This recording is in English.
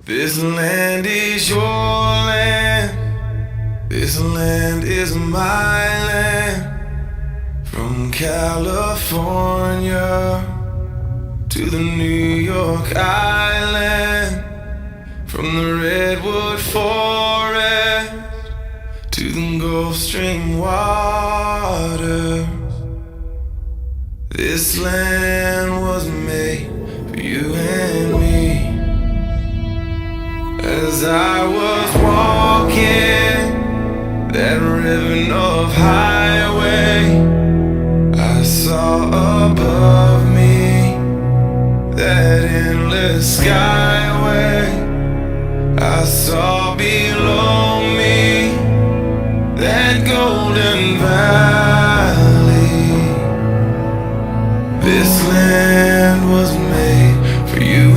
This land is your land. This land is my land. From California to the New York Island. From the Redwood Forest to the Gulf Stream waters. This land was made for you and me. As I was walking that ribbon of highway, I saw above me that endless skyway. I saw below me that golden valley. This land